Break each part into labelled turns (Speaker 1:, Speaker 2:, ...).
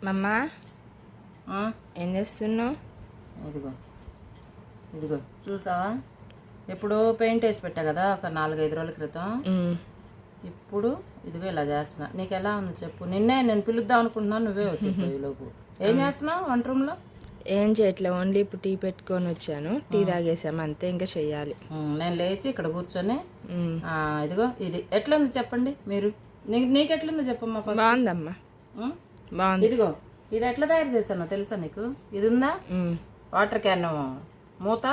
Speaker 1: మమ్మా ఏం చేస్తున్నావు?
Speaker 2: ఇదిగో ఇదిగో చూసావా, ఎప్పుడో పెయింట్ వేసి పెట్టా కదా ఒక 4-5 రోజుల క్రితం. ఇప్పుడు ఇదిగో ఇలా చేస్తున్నా. నీకు ఎలా ఉంది చెప్పు. నిన్నే నేను పిలుద్దాం అనుకుంటున్నాను, నువ్వే వచ్చేసావు ఈలోపు. ఏం చేస్తున్నావు వంట రూమ్లో?
Speaker 1: ఏం చేయట్లే, ఓన్లీ ఇప్పుడు టీ పెట్టుకొని వచ్చాను. టీ తాగేసాము అంతే, ఇంకా చెయ్యాలి.
Speaker 2: నేను లేచి ఇక్కడ కూర్చొని ఇదిగో ఇది ఎట్లుంది చెప్పండి మీరు. నీకు ఎట్లుందో చెప్పమ్మా.
Speaker 1: బాగుందమ్మా, బాగుంది.
Speaker 2: ఇదిగో ఇది ఎట్లా తయారు చేశానో తెలుసా నీకు? ఇది ఉందా వాటర్ క్యాన్ మూత,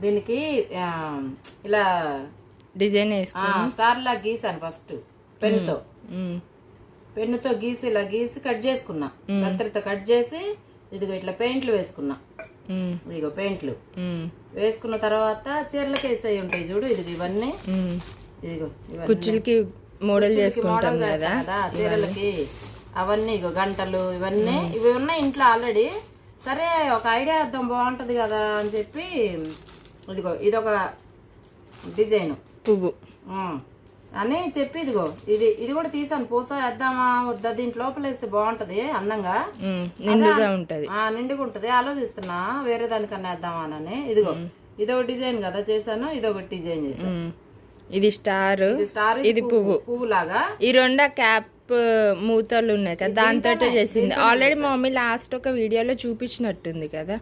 Speaker 2: దీనికి ఇలా
Speaker 1: డిజైన్
Speaker 2: స్టార్ లా గీసాను ఫస్ట్ పెన్నుతో గీసి ఇలా గీసి కట్ చేసుకున్నా, కత్తెరతో కట్ చేసి ఇదిగో ఇట్లా పెయింట్లు వేసుకున్నా. ఇదిగో పెయింట్లు వేసుకున్న తర్వాత చీరలకి వేసేవి ఉంటాయి చూడు, ఇదిగో ఇవన్నీ ఇదిగో
Speaker 1: కుర్చీలకి మోడల్ చేసుకుంటాం కదా
Speaker 2: చీరలకి, అవన్నీ ఇగో గంటలు ఇవన్నీ ఇవి ఉన్నాయి ఇంట్లో ఆల్రెడీ. సరే ఒక ఐడియా వేద్దాం బాగుంటది కదా అని చెప్పి ఇదిగో ఇదొక డిజైన్
Speaker 1: పువ్వు
Speaker 2: అని చెప్పి ఇదిగో ఇది కూడా తీసాను. పూస వేద్దామా వద్దా, దీంట్లో లోపల వేస్తే బాగుంటది అందంగా,
Speaker 1: నిండుగా ఉంటది,
Speaker 2: నిండుగా ఉంటది. ఆలోచిస్తున్నా వేరే దానికన్నా వేద్దామా అని. ఇదిగో ఇదొక డిజైన్ కదా చేశాను, ఇదొకటి డిజైన్ చేశాను.
Speaker 1: ఇది స్టార్, ఇది పువ్వు,
Speaker 2: పువ్వు లాగా.
Speaker 1: ఈ రెండు క్యాప్ మూతలు ఉన్నాయి కదా దాంతో చేసింది. ఆల్రెడీ మా మమ్మీ లాస్ట్ ఒక వీడియోలో చూపించినట్టుంది కదా.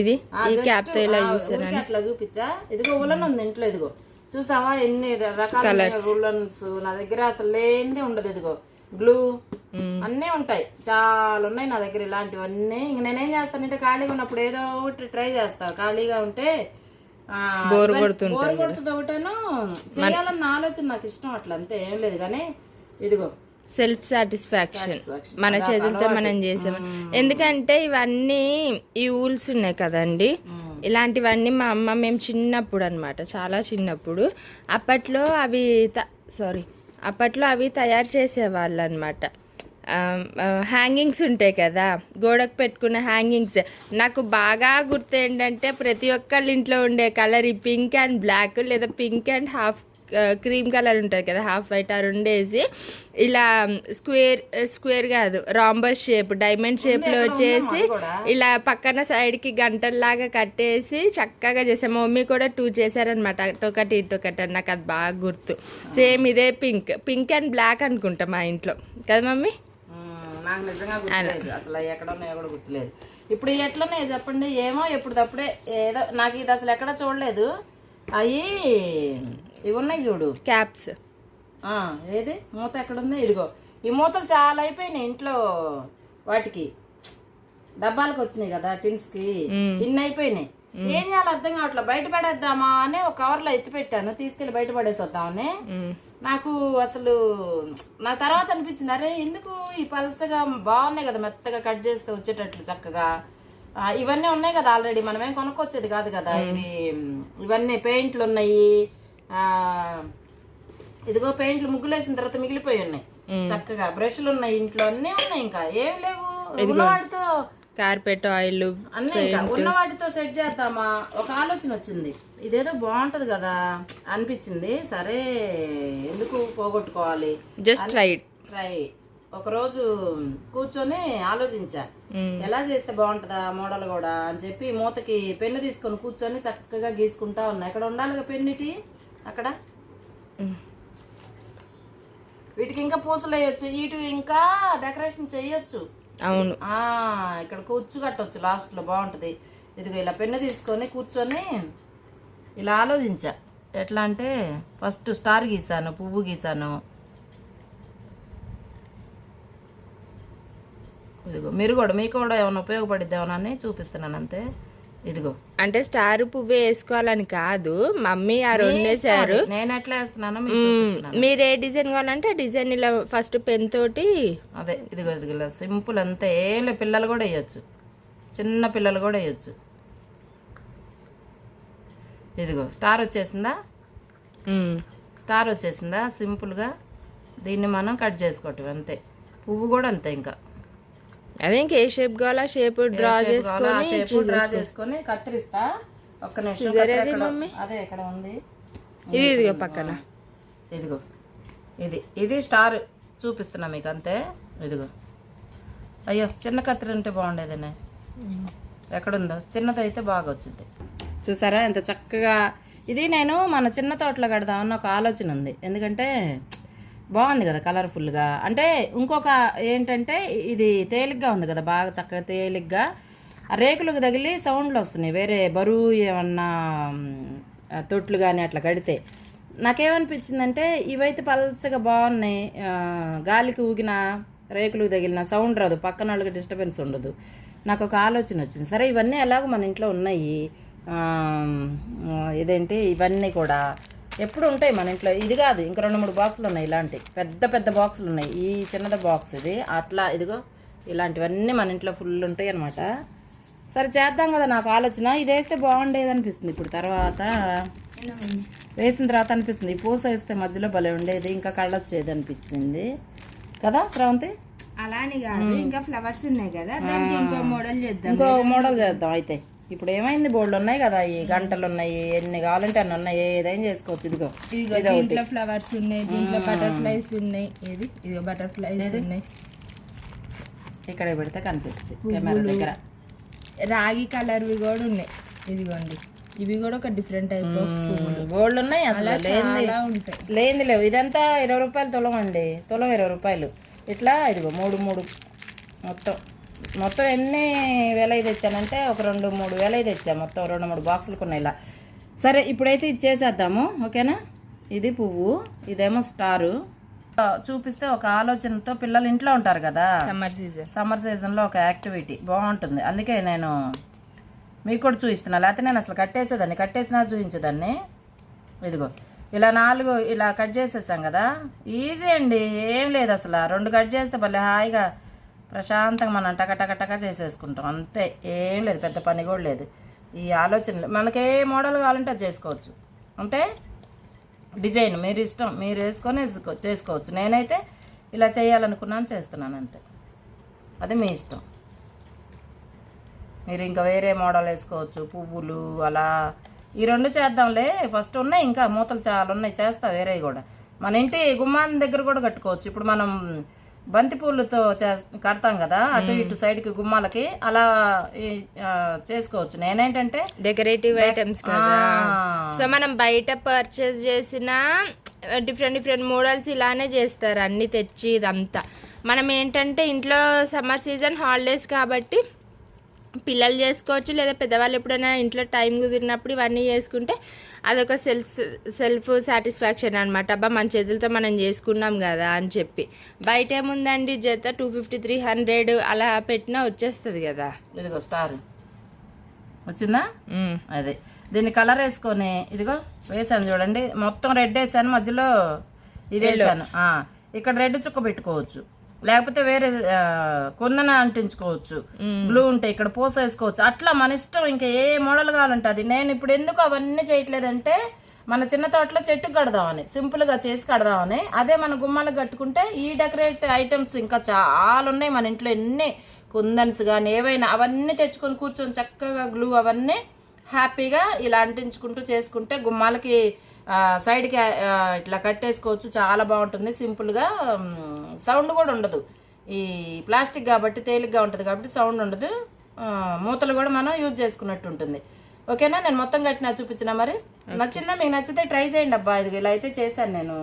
Speaker 1: ఇది ఈ క్యాప్ తో ఇలా చూసాను,
Speaker 2: అట్లా చూపించా. ఇదిగో ఉలన్ ఉంది ఇంట్లో, ఇదిగో చూసావా ఎన్ని రకాల ఉలన్స్ నా దగ్గర, అసలు లేనిదే ఉండదు. ఇదిగో గ్లూ అన్నీ ఉంటాయి, చాలా ఉన్నాయి నా దగ్గర ఇలాంటివన్నీ. ఇంక నేనేం చేస్తానంటే ఖాళీగా ఉన్నప్పుడు ఏదో ఒకటి ట్రై చేస్తా. ఖాళీగా ఉంటే
Speaker 1: బోర్ కొడుతుంది
Speaker 2: ఒకటేనో చేయాలన్న ఆలోచన నాకు ఇష్టం, అట్లా అంతే ఏం లేదు. కానీ ఇదిగో
Speaker 1: సెల్ఫ్ సాటిస్ఫాక్షన్, మన చేతులతో మనం చేసాము. ఎందుకంటే ఇవన్నీ ఈ ఊల్స్ ఉన్నాయి కదండి, ఇలాంటివన్నీ మా అమ్మ మేము చిన్నప్పుడు అనమాట, చాలా చిన్నప్పుడు అప్పట్లో అవి తయారు చేసేవాళ్ళు అనమాట. హ్యాంగింగ్స్ ఉంటాయి కదా, గోడకు పెట్టుకున్న హ్యాంగింగ్స్. నాకు బాగా గుర్తు ఏంటంటే ప్రతి ఒక్కళ్ళ ఇంట్లో ఉండే కలర్ ఈ పింక్ అండ్ బ్లాక్, లేదా pink and half cream colour ఉంటుంది కదా, హాఫ్ వైట్. ఆ రెండేసి ఇలా స్క్వేర్ కాదు రాంబస్ షేప్, డైమండ్ షేప్లో వచ్చేసి ఇలా పక్కన సైడ్కి గంటల్లాగా కట్టేసి చక్కగా చేసాం. మా మమ్మీ కూడా 2 చేశారనమాట, ఇటొకటి ఇటొకటి. నాకు అది బాగా గుర్తు. సేమ్ ఇదే పింక్ అండ్ బ్లాక్ అనుకుంటా మా ఇంట్లో కదా మమ్మీ.
Speaker 2: నాకు నిజంగా గుర్తులేదు, అసలు ఎక్కడ ఉన్నాయో కూడా గుర్తులేదు. ఇప్పుడు ఎట్లున్నాయో చెప్పండి. ఏమో ఎప్పుడు తప్పుడే ఏదో, నాకు ఇది అసలు ఎక్కడ చూడలేదు. అవి ఇవి ఉన్నాయి చూడు
Speaker 1: క్యాప్స్.
Speaker 2: ఏది మూత ఎక్కడుంది? ఇదిగో ఈ మూతలు చాలా అయిపోయినాయి ఇంట్లో, వాటికి డబ్బాలకు వచ్చినాయి కదా టిన్స్ కి, ఇన్ని అయిపోయినాయి. ఏం చేయాలి అర్థం కావట్లేదు. బయట పడేద్దామా అని ఒక కవర్ లో ఎత్తి పెట్టాను, తీసుకెళ్లి బయట పడేసొద్దామని. నాకు అసలు నా తర్వాత అనిపించింది, అరే ఎందుకు ఈ పలచగా బాగున్నాయి కదా, మెత్తగా కట్ చేస్తే వచ్చేటట్లు చక్కగా. ఇవన్నీ ఉన్నాయి కదా ఆల్రెడీ, మనమేం కొనుక్కొచ్చేది కాదు కదా. ఇవన్నీ పెయింట్లు ఉన్నాయి, ఇదిగో పెయింట్లు ముగ్గులు వేసిన తర్వాత మిగిలిపోయి ఉన్నాయి చక్కగా. బ్రష్లు ఉన్నాయి ఇంట్లో, అన్నీ ఉన్నాయి, ఇంకా ఏం లేవు. ఉన్నవాటితో
Speaker 1: కార్పెట్ ఆయిల్
Speaker 2: అన్నీ ఇంకా ఉన్నవాటితో సెట్ చేద్దామా ఒక ఆలోచన వచ్చింది. ఇదేదో బాగుంటది కదా అనిపించింది. సరే ఎందుకు పోగొట్టుకోవాలి,
Speaker 1: జస్ట్ ట్రై.
Speaker 2: ఒకరోజు కూర్చొని ఆలోచించా ఎలా చేస్తే బాగుంటుందా మోడల్ కూడా అని చెప్పి, మూతకి పెన్ను తీసుకొని కూర్చొని చక్కగా గీసుకుంటా ఉన్నా. ఇక్కడ ఉండాలిగా పెన్నిటి, అక్కడ వీటికి ఇంకా పూసలు వేయొచ్చు, వీటి ఇంకా డెకరేషన్ చేయొచ్చు.
Speaker 1: అవును,
Speaker 2: ఇక్కడ కూర్చు కట్టొచ్చు లాస్ట్ లో, బాగుంటది. ఇదిగో ఇలా పెన్ను తీసుకొని కూర్చొని ఇలా ఆలోచించా. ఎట్లా అంటే ఫస్ట్ స్టార్ గీసాను, పువ్వు గీసాను. ఇదిగో మీరు కూడా, మీకు కూడా ఏమైనా ఉపయోగపడిద్దామని చూపిస్తున్నాను అంతే. ఇదిగో
Speaker 1: అంటే స్టార్ పువ్వే వేసుకోవాలని కాదు, మమ్మీ ఆ రెండు వేసారు.
Speaker 2: నేను ఎట్లా వేస్తున్నానో
Speaker 1: మీరు ఏ డిజైన్ కావాలంటే ఆ డిజైన్ ఇలా ఫస్ట్ పెన్ తోటి
Speaker 2: అదే. ఇదిగో ఇదిగో సింపుల్ అంతే, ఏం పిల్లలు కూడా వేయచ్చు, చిన్న పిల్లలు కూడా వేయచ్చు. ఇదిగో స్టార్ వచ్చేసిందా సింపుల్గా. దీన్ని మనం కట్ చేసుకోవటం అంతే. పువ్వు కూడా అంతే, ఇంకా
Speaker 1: అదే ఇంకా ఏ షేప్ కావాలో ఆ షేప్ డ్రా
Speaker 2: చేసుకొని కత్తిరిస్తా. ఒక్క నిమిషం, అదే ఇక్కడ ఉంది,
Speaker 1: ఇదిగో పక్కన.
Speaker 2: ఇదిగో ఇది స్టార్ చూపిస్తున్నా మీకు అంతే. ఇదిగో అయ్యో చిన్న కత్తిరి ఉంటే బాగుండేదనే. ఎక్కడుందో చిన్నది అయితే బాగా వచ్చింది. చూసారా ఎంత చక్కగా. ఇది నేను మన చిన్న తోటలో కడదామన్న ఒక ఆలోచన ఉంది. ఎందుకంటే బాగుంది కదా కలర్ఫుల్గా. అంటే ఇంకొక ఏంటంటే ఇది తేలిగ్గా ఉంది కదా, బాగా చక్కగా తేలిగ్గా. ఆ రేకులకు తగిలి సౌండ్లు వస్తున్నాయి, వేరే బరువు ఏమన్నా తొట్లు కానీ అట్లా కడితే. నాకేమనిపించిందంటే ఇవైతే పల్చగా బాగున్నాయి, గాలికి ఊగిన రేకులకు తగిలిన సౌండ్ రాదు, పక్కన వాళ్ళకి డిస్టర్బెన్స్ ఉండదు. నాకు ఒక ఆలోచన వచ్చింది. సరే ఇవన్నీ ఎలాగో మన ఇంట్లో ఉన్నాయి, ఇదేంటి ఇవన్నీ కూడా ఎప్పుడు ఉంటాయి మన ఇంట్లో. ఇది కాదు, ఇంక 2-3 బాక్సులు ఉన్నాయి ఇలాంటి పెద్ద పెద్ద బాక్సులు ఉన్నాయి. ఈ చిన్నది బాక్స్ ఇది అట్లా, ఇదిగో ఇలాంటివన్నీ మన ఇంట్లో ఫుల్ ఉంటాయి అనమాట. సరే చేద్దాం కదా నాకు ఆలోచన. ఇది వేస్తే బాగుండేది అనిపిస్తుంది ఇప్పుడు, తర్వాత వేసిన తర్వాత అనిపిస్తుంది ఈ పూస వేస్తే మధ్యలో భలే ఉండేది, ఇంకా కళ్ళొచ్చేది అనిపించింది కదా శ్రవంతి.
Speaker 1: అలానే కాదు, ఇంకా ఫ్లవర్స్ ఉన్నాయి కదా, దానికి ఇంకో మోడల్ చేద్దాం.
Speaker 2: ఇంకో మోడల్ చేద్దాం అయితే. ఇప్పుడు ఏమైంది, బోర్డు ఉన్నాయి కదా, ఈ గంటలు ఉన్నాయి, ఎన్ని కావాలంటే అన్ని ఉన్నాయి, ఏదైనా చేసుకోవచ్చు. ఇదిగో
Speaker 1: దీంట్లో ఫ్లవర్స్ ఉన్నాయి, దీంట్లో బటర్ఫ్లైస్ ఉన్నాయి. ఇదిగో బటర్ఫ్లైస్ ఉన్నాయి.
Speaker 2: ఇక్కడ పెడితే కనిపిస్తుంది కెమెరా దగ్గర.
Speaker 1: రాగి కలర్వి కూడా ఉన్నాయి, ఇదిగోండి. ఇవి కూడా ఒక డిఫరెంట్ టైప్ ఆఫ్ పువ్వులు
Speaker 2: బోర్డులు ఉన్నాయి. అసలు
Speaker 1: ఉంటాయి,
Speaker 2: లేవు. ఇదంతా 20 రూపాయలు తులం అండి, తులం 20 రూపాయలు. ఇట్లా ఇదిగో 3 మొత్తం ఎన్ని వేలై తెచ్చానంటే ఒక 2-3 వేలై తెచ్చా. మొత్తం 2-3 బాక్సులు కొన్నా ఇలా. సరే ఇప్పుడైతే ఇది చేసేద్దాము, ఓకేనా. ఇది పువ్వు, ఇదేమో స్టారు. చూపిస్తే ఒక ఆలోచనతో, పిల్లలు ఇంట్లో ఉంటారు కదా, సమ్మర్ సీజన్లో ఒక యాక్టివిటీ బాగుంటుంది. అందుకే నేను మీకు కూడా చూపిస్తున్నా, లేకపోతే నేను అసలు కట్టేసినా చూపించేదాన్ని. ఇదిగో ఇలా 4 ఇలా కట్ చేసేసాం కదా, ఈజీ అండి, ఏం లేదు అసలు. 2 కట్ చేస్తే భలే హాయిగా ప్రశాంతంగా మనం టక చేసేసుకుంటాం అంతే, ఏం లేదు, పెద్ద పని కూడా లేదు. ఈ ఆలోచన మనకి ఏ మోడల్ కావాలంటే అది చేసుకోవచ్చు. అంటే డిజైన్ మీరు ఇష్టం, మీరు వేసుకొని చేసుకోవచ్చు. నేనైతే ఇలా చేయాలనుకున్నాను, చేస్తున్నాను అంతే, అది మీ ఇష్టం. మీరు ఇంకా వేరే మోడల్ వేసుకోవచ్చు, పువ్వులు అలా. ఈ 2 చేద్దాంలే, ఫస్ట్ ఉన్నాయి, ఇంకా మూతలు చాలా ఉన్నాయి, చేస్తా వేరే కూడా. మన ఇంటి గుమ్మాన్ దగ్గర కూడా కట్టుకోవచ్చు. ఇప్పుడు మనం బంతి పూలతో కడతాం కదా, అటు ఇటు సైడ్కి గుమ్మాలకి, అలా చేసుకోవచ్చు. నేనేంటంటే
Speaker 1: డెకరేటివ్ ఐటమ్స్ కదా, సో మనం బయట పర్చేస్ చేసిన డిఫరెంట్ మోడల్స్ ఇలానే చేస్తారు అన్ని తెచ్చి. ఇదంతా మనం ఏంటంటే ఇంట్లో సమ్మర్ సీజన్ హాలిడేస్ కాబట్టి పిల్లలు చేసుకోవచ్చు, లేదా పెద్దవాళ్ళు ఎప్పుడైనా ఇంట్లో టైం కుదిరినప్పుడు ఇవన్నీ చేసుకుంటే అదొక సెల్ఫ్ సాటిస్ఫాక్షన్ అనమాట. అబ్బా మన చేతులతో మనం చేసుకున్నాం కదా అని చెప్పి. బయట ఏముందండి, జత 250-300 అలా పెట్టినా వచ్చేస్తుంది కదా.
Speaker 2: ఇదిగో స్టార్ వచ్చిందా, అదే. దీన్ని కలర్ వేసుకొని ఇదిగో వేసాను చూడండి, మొత్తం రెడ్ వేసాను, మధ్యలో ఇది వేసాను. ఇక్కడ రెడ్ చుక్క పెట్టుకోవచ్చు, లేకపోతే వేరే కొందన అంటించుకోవచ్చు, బ్లూ ఉంటే ఇక్కడ పూస వేసుకోవచ్చు. అట్లా మన ఇష్టం, ఇంకా ఏ మోడల్ కావాలంటే అది. నేను ఇప్పుడు ఎందుకు అవన్నీ చేయట్లేదంటే, మన చిన్న తోటలో చెట్టు కడదామని, సింపుల్గా చేసి కడదామని. అదే మన గుమ్మాలకు కట్టుకుంటే ఈ డెకరేట్ ఐటమ్స్ ఇంకా చాలా ఉన్నాయి మన ఇంట్లో. ఎన్ని కుందన్స్ కానీ ఏవైనా అవన్నీ తెచ్చుకొని కూర్చొని చక్కగా గ్లూ అవన్నీ హ్యాపీగా ఇలా అంటించుకుంటూ చేసుకుంటే గుమ్మాలకి సైడ్కి ఇట్లా కట్టేసుకోవచ్చు. చాలా బాగుంటుంది, సింపుల్గా. సౌండ్ కూడా ఉండదు, ఈ ప్లాస్టిక్ కాబట్టి తేలిగ్గా ఉంటుంది కాబట్టి సౌండ్ ఉండదు. మూతలు కూడా మనం యూజ్ చేసుకున్నట్టు ఉంటుంది. ఓకేనా, నేను మొత్తం కట్టినా చూపించిన. మరి నచ్చిందా? మీకు నచ్చితే ట్రై చేయండి. అబ్బా ఇదిగో ఇలా అయితే చేశాను నేను.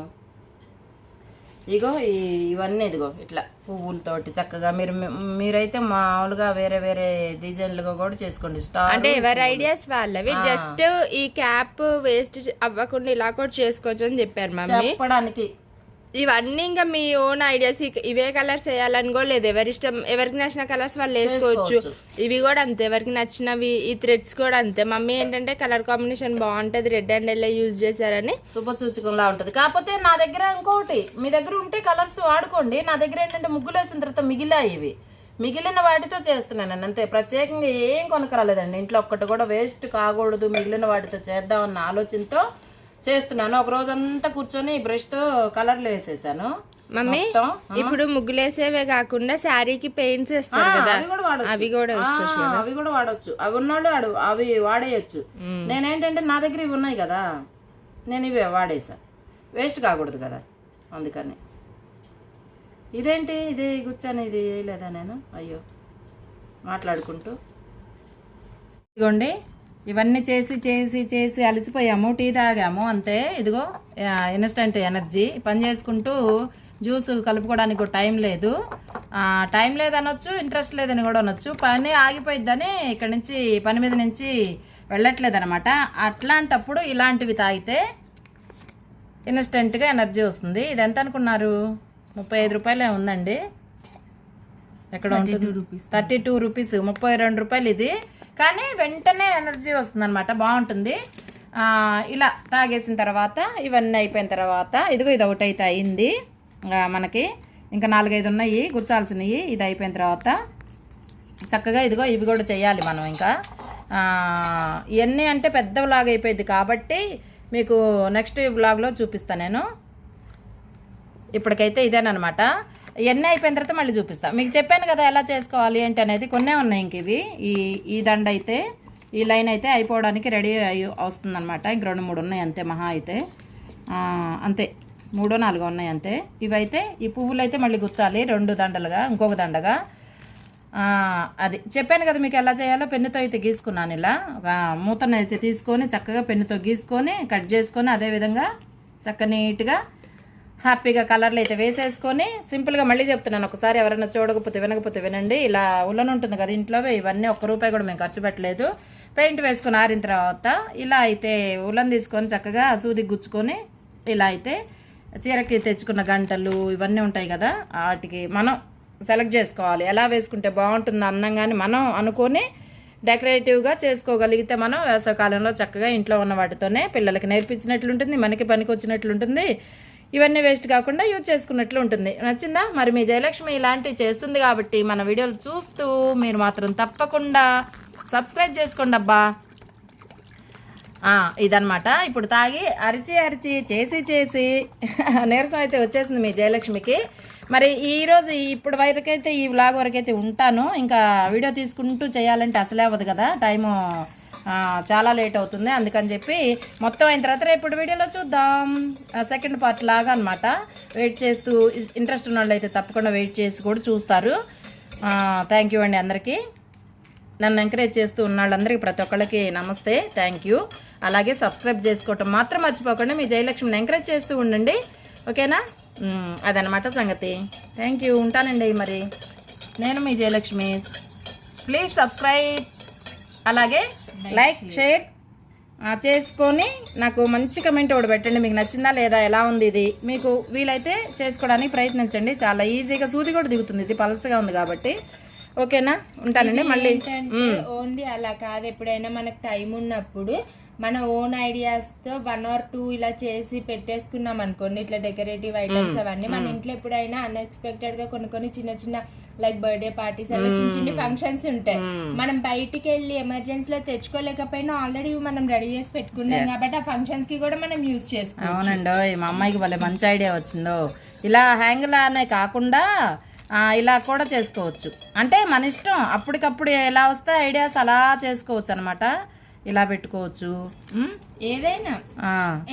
Speaker 2: ఇగో ఇవన్నీ ఇదిగో ఇట్లా పువ్వులతోటి చక్కగా మీరైతే మామూలుగా వేరే వేరే డిజైన్లుగా కూడా చేసుకోండి. స్టార్
Speaker 1: అంటే ఎవరి ఐడియాస్ వాళ్ళవి. జస్ట్ ఈ క్యాప్ వేస్ట్ అవ్వకుండా ఇలా కూడా చేసుకోవచ్చు అని చెప్పారు మమ్మీ.
Speaker 2: చెప్పడానికి
Speaker 1: ఇవన్నీ ఇంకా మీ ఓన్ ఐడియాస్. ఇవే కలర్స్ వేయాలని కూడా లేదు, ఎవరిష్టం, ఎవరికి నచ్చిన కలర్స్ వాళ్ళు వేసుకోవచ్చు. ఇవి కూడా అంతే, ఎవరికి నచ్చినవి. ఈ థ్రెడ్స్ కూడా అంతే. మమ్మీ ఏంటంటే కలర్ కాంబినేషన్ బాగుంటది, రెడ్ అండ్ ఎల్లో యూజ్ చేశారని
Speaker 2: శుభసూచకంలా ఉంటది. కాకపోతే నా దగ్గర ఇంకోటి, మీ దగ్గర ఉంటే కలర్స్ వాడుకోండి. నా దగ్గర ఏంటంటే ముగ్గులు వేసిన తర్వాత మిగిలిన వాటితో చేస్తున్నాను అంతే. ప్రత్యేకంగా ఏం కొనకరాలేదండి, ఇంట్లో ఒక్కటి కూడా వేస్ట్ కాకూడదు, మిగిలిన వాటితో చేద్దామన్న ఆలోచనతో చేస్తున్నాను. ఒక రోజంతా కూర్చొని బ్రష్ తో కలర్లు వేసేసాను.
Speaker 1: మమ్మీ ఇప్పుడు ముగ్గులేసేవే కాకుండా శారీకి పెయింట్స్ వేస్తారు కదా, అవి కూడా
Speaker 2: వాడచ్చు. అవి ఉన్నాడు అవి వాడేయచ్చు. నేనేంటంటే నా దగ్గర ఇవి ఉన్నాయి కదా, నేను ఇవే వాడేసా, వేస్ట్ కాకూడదు కదా, అందుకని. ఇదేంటి ఇది గుచ్చాను, ఇది వేయలేదా నేను? అయ్యో మాట్లాడుకుంటూ. ఇదిగోండి ఇవన్నీ చేసి చేసి చేసి అలసిపోయాము, టీ తాగాము అంతే. ఇదిగో ఇన్స్టంట్ ఎనర్జీ. పని చేసుకుంటూ జ్యూస్ కలుపుకోవడానికి కూడా టైం లేదు. టైం లేదనొచ్చు, ఇంట్రెస్ట్ లేదని కూడా అనొచ్చు. పని ఆగిపోయిద్దని ఇక్కడ నుంచి పని మీద నుంచి వెళ్ళట్లేదనమాట. అట్లాంటప్పుడు ఇలాంటివి తాగితే ఇన్స్టెంట్గా ఎనర్జీ వస్తుంది. ఇది ఎంత అనుకున్నారు? 35 రూపాయలే ఉందండి. ఎక్కడ ఉంటుంది? 32 రూపీస్, 32 రూపాయలు ఇది. కానీ వెంటనే ఎనర్జీ వస్తుంది అనమాట, బాగుంటుంది. ఇలా తాగేసిన తర్వాత ఇవన్నీ అయిపోయిన తర్వాత ఇదిగో ఇది ఒకటి అయితే అయింది మనకి. ఇంకా 4-5 ఉన్నాయి గుర్చాల్సినవి. ఇది అయిపోయిన తర్వాత చక్కగా ఇదిగో ఇవి కూడా చేయాలి మనం. ఇంకా ఇవన్నీ అంటే పెద్ద వ్లాగ్ అయిపోయింది కాబట్టి మీకు నెక్స్ట్ వ్లాగ్లో చూపిస్తాను నేను. ఇప్పటికైతే ఇదేనమాట. ఇవన్నీ అయిపోయిన తర్వాత మళ్ళీ చూపిస్తాను. మీకు చెప్పాను కదా ఎలా చేసుకోవాలి ఏంటి అనేది. కొన్నే ఉన్నాయి ఇంక ఇవి. ఈ దండ అయితే ఈ లైన్ అయితే అయిపోవడానికి రెడీ వస్తుందన్నమాట. ఇంక 2-3 ఉన్నాయి అంతే, మహా అయితే అంతే, 3-4 ఉన్నాయి అంతే. ఇవైతే ఈ పువ్వులు అయితే మళ్ళీ గుచ్చాలి 2 దండలుగా, ఇంకొక దండగా. అది చెప్పాను కదా మీకు ఎలా చేయాలో. పెన్నుతో అయితే గీసుకున్నాను. ఇలా ఒక మూతను అయితే తీసుకొని చక్కగా పెన్నుతో గీసుకొని కట్ చేసుకొని అదేవిధంగా చక్క నీట్గా హ్యాపీగా కలర్లు అయితే వేసేసుకొని సింపుల్గా మళ్ళీ చెప్తున్నాను ఒకసారి, ఎవరైనా చూడకపోతే వినకపోతే వినండి. ఇలా ఉల్లన్ ఉంటుంది కదా ఇంట్లోవే, ఇవన్నీ ₹1 కూడా మేము ఖర్చు పెట్టలేదు. పెయింట్ వేసుకొని ఆరిన తర్వాత ఇలా అయితే ఉల్లన్ తీసుకొని చక్కగా సూదికి గుచ్చుకొని ఇలా అయితే చీరకి తెచ్చుకున్న గంటలు ఇవన్నీ ఉంటాయి కదా, వాటికి మనం సెలెక్ట్ చేసుకోవాలి. ఎలా వేసుకుంటే బాగుంటుంది అందంగాని మనం అనుకొని డెకరేటివ్గా చేసుకోగలిగితే మనం వేసవకాలంలో చక్కగా ఇంట్లో ఉన్న వాటితోనే పిల్లలకి నేర్పించినట్లుంటుంది, మనకి పనికి వచ్చినట్లుంటుంది, ఇవన్నీ వేస్ట్ కాకుండా యూజ్ చేసుకున్నట్లు ఉంటుంది. నచ్చిందా? మరి మీ జయలక్ష్మి ఇలాంటివి చేస్తుంది కాబట్టి మన వీడియోలు చూస్తూ మీరు మాత్రం తప్పకుండా సబ్స్క్రైబ్ చేసుకోండి అబ్బా. ఇదనమాట. ఇప్పుడు తాగి అరిచి అరిచి చేసి చేసి నీరసం అయితే వచ్చేసింది మీ జయలక్ష్మికి. మరి ఈరోజు ఇప్పటి వరకైతే ఈ వ్లాగ్ వరకైతే ఉంటాను. ఇంకా వీడియో తీసుకుంటూ చేయాలంటే అసలే అవ్వదు కదా, టైము చాలా లేట్ అవుతుంది. అందుకని చెప్పి మొత్తం అయిన తర్వాత రేపు వీడియోలో చూద్దాం, సెకండ్ పార్ట్ లాగా అనమాట. వెయిట్ చేస్తూ ఇంట్రెస్ట్ ఉన్న వాళ్ళు అయితే తప్పకుండా వెయిట్ చేసి కూడా చూస్తారు. థ్యాంక్ యూ అండి అందరికీ. నన్ను ఎంకరేజ్ చేస్తూ ఉన్న వాళ్ళందరికీ ప్రతి ఒక్కళ్ళకి నమస్తే, థ్యాంక్ యూ. అలాగే సబ్స్క్రైబ్ చేసుకోవటం మాత్రం మర్చిపోకండి. మీ జయలక్ష్మిని ఎంకరేజ్ చేస్తూ ఉండండి, ఓకేనా? అదనమాట సంగతి. థ్యాంక్ యూ, ఉంటానండి. మరి నేను మీ జయలక్ష్మి. ప్లీజ్ సబ్స్క్రైబ్, అలాగే లైక్ షేర్ చేసుకొని నాకు మంచి కమెంట్ ఒకటి పెట్టండి. మీకు నచ్చిందా లేదా, ఎలా ఉంది ఇది, మీకు వీలైతే చేసుకోవడానికి ప్రయత్నించండి. చాలా ఈజీగా సూది కూడా దిగుతుంది, ఇది పలసగా ఉంది కాబట్టి. ఓకేనా? ఉంటానండి మళ్ళీ.
Speaker 1: ఓన్లీ అలా కాదు, ఎప్పుడైనా మనకు టైం ఉన్నప్పుడు మన ఓన్ ఐడియాస్తో 1 or 2 ఇలా చేసి పెట్టేసుకున్నాం అనుకోండి, ఇట్లా డెకరేటివ్ ఐటమ్స్ అవన్నీ మన ఇంట్లో ఎప్పుడైనా అన్ఎక్స్పెక్టెడ్ గా కొన్ని చిన్న చిన్న లైక్ బర్త్డే పార్టీస్ అలా చిన్న చిన్న ఫంక్షన్స్ ఉంటాయి. మనం బయటికి వెళ్ళి ఎమర్జెన్సీలో తెచ్చుకోలేకపోయినా ఆల్రెడీ మనం రెడీ చేసి పెట్టుకున్నాం కాబట్టి ఆ ఫంక్షన్స్ కి కూడా మనం యూజ్ చేసుకోవచ్చు.
Speaker 2: అవునండి, మా అమ్మాయికి భలే మంచి ఐడియా వచ్చిందో. ఇలా హ్యాంగ్ లానే కాకుండా ఇలా కూడా చేసుకోవచ్చు. అంటే మన ఇష్టం, అప్పటికప్పుడు ఎలా వస్తే ఐడియాస్ అలా చేసుకోవచ్చు అనమాట. ఇలా పెట్టుకోవచ్చు
Speaker 1: ఏదైనా.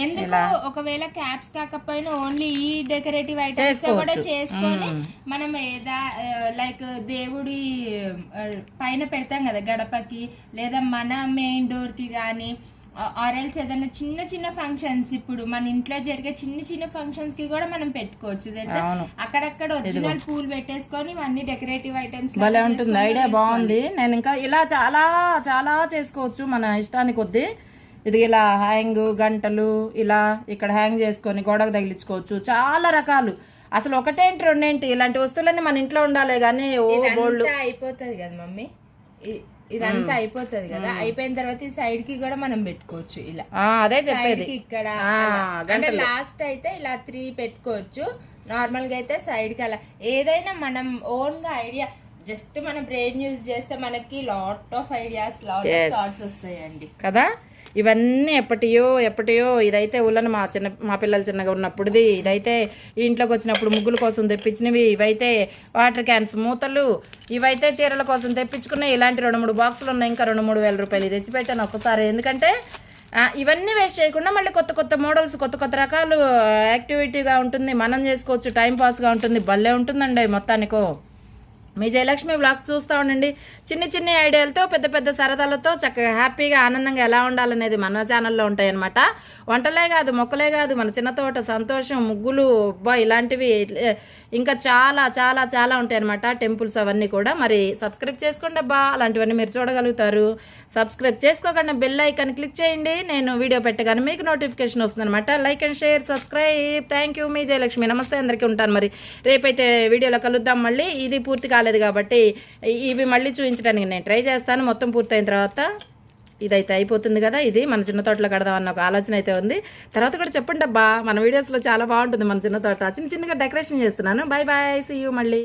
Speaker 1: ఎందుకు ఒకవేళ క్యాప్స్ కాకపోయినా ఓన్లీ ఈ డెకరేటివ్ ఐటమ్స్ కూడా చేసుకొని మనం లైక్ దేవుడి పైన పెడతాం కదా గడపకి, లేదా మన మెయిన్ డోర్ కి గానీ, ఆర్ఎల్స్ ఏదైనా చిన్న చిన్న ఫంక్షన్స్, ఇప్పుడు మన ఇంట్లో జరిగే చిన్న చిన్న ఫంక్షన్స్ కి కూడా మనం పెట్టుకోవచ్చు తెలుసా. అక్కడక్కడ ఒరిజినల్ పూలు పెట్టేసుకొని ఇవన్నీ డెకరేటివ్ ఐటమ్స్
Speaker 2: భలే ఉంటుంది. ఐడియా బాగుంది. నేను ఇంకా ఇలా చాలా చాలా చేసుకోవచ్చు మన ఇష్టానికి కొద్దీ. ఇది ఇలా హ్యాంగ్ గంటలు ఇలా ఇక్కడ హ్యాంగ్ చేసుకొని గోడకు తగిలించుకోవచ్చు. చాలా రకాలు, అసలు ఒకటేంటి రెండేంటి ఇలాంటి వస్తువులన్నీ మన ఇంట్లో ఉండాలి. కానీ
Speaker 1: అయిపోతుంది కదా మమ్మీ, ఇదంతా అయిపోతుంది కదా. అయిపోయిన తర్వాత ఈ సైడ్ కి కూడా మనం పెట్టుకోవచ్చు ఇలా.
Speaker 2: అదే చెప్పేది.
Speaker 1: ఇక్కడ అంటే లాస్ట్ అయితే ఇలా 3 పెట్టుకోవచ్చు. నార్మల్ గా అయితే సైడ్ కి అలా ఏదైనా మనం ఓన్ గా ఐడియా, జస్ట్ మన బ్రెయిన్ యూజ్ చేస్తే మనకి lot of ideas, lot of thoughts వస్తాయండి
Speaker 2: కదా. ఇవన్నీ ఎప్పటియో ఇదైతే ఉల్లన్ మా పిల్లలు చిన్నగా ఉన్నప్పుడుది. ఇదైతే ఇంట్లోకి వచ్చినప్పుడు ముగ్గుల కోసం తెప్పించినవి. ఇవైతే వాటర్ క్యాన్స్ మూతలు, ఇవైతే చీరల కోసం తెప్పించుకున్నాయి. ఇలాంటి 2-3 బాక్సులు ఉన్నాయి. ఇంకా 2-3 వేల రూపాయలు తెచ్చిపెట్టాను ఒక్కసారి. ఎందుకంటే ఇవన్నీ వేస్ట్ చేయకుండా మళ్ళీ కొత్త కొత్త మోడల్స్, కొత్త కొత్త రకాలు యాక్టివిటీగా ఉంటుంది, మనం చేసుకోవచ్చు, టైం పాస్గా ఉంటుంది, భలే ఉంటుందండి మొత్తానికో. మీ జయలక్ష్మి వ్లాగ్స్ చూస్తూ ఉండండి. చిన్ని చిన్ని ఐడియాలతో, పెద్ద పెద్ద సరదాలతో చక్కగా హ్యాపీగా ఆనందంగా ఎలా ఉండాలనేది మన ఛానల్లో ఉంటాయన్నమాట. వంటలే కాదు, మొక్కలే కాదు, మన చిన్న తోట, సంతోషం, ముగ్గులు, ఇలాంటివి ఇంకా చాలా చాలా చాలా ఉంటాయి అనమాట. టెంపుల్స్ అవన్నీ కూడా. మరి సబ్స్క్రైబ్ చేసుకోండి అబ్బా, అలాంటివన్నీ మీరు చూడగలుగుతారు. సబ్స్క్రైబ్ చేసుకోకుండా బెల్ ఐకాన్ క్లిక్ చేయండి. నేను వీడియో పెట్టగానే మీకు నోటిఫికేషన్ వస్తుందన్నమాట. Like and share, subscribe. Thank you. మీ జయలక్ష్మి. నమస్తే అందరికీ. ఉంటాను మరి. రేపైతే వీడియోలో కలుద్దాం మళ్ళీ. ఇది పూర్తి కాలేదు కాబట్టి ఇవి మళ్ళీ చూపించడానికి నేను ట్రై చేస్తాను. మొత్తం పూర్తయిన తర్వాత ఇదైతే అయిపోతుంది కదా. ఇది మన చిన్న తోటలో కడదాం అన్న ఒక ఆలోచన అయితే ఉంది. తర్వాత కూడా చెప్పండి అబ్బా, మన వీడియోస్లో చాలా బాగుంటుంది మన చిన్న తోట. చిన్న చిన్నగా డెకరేషన్ చేస్తున్నాను. బాయ్ బాయ్, సీ యూ మళ్ళీ.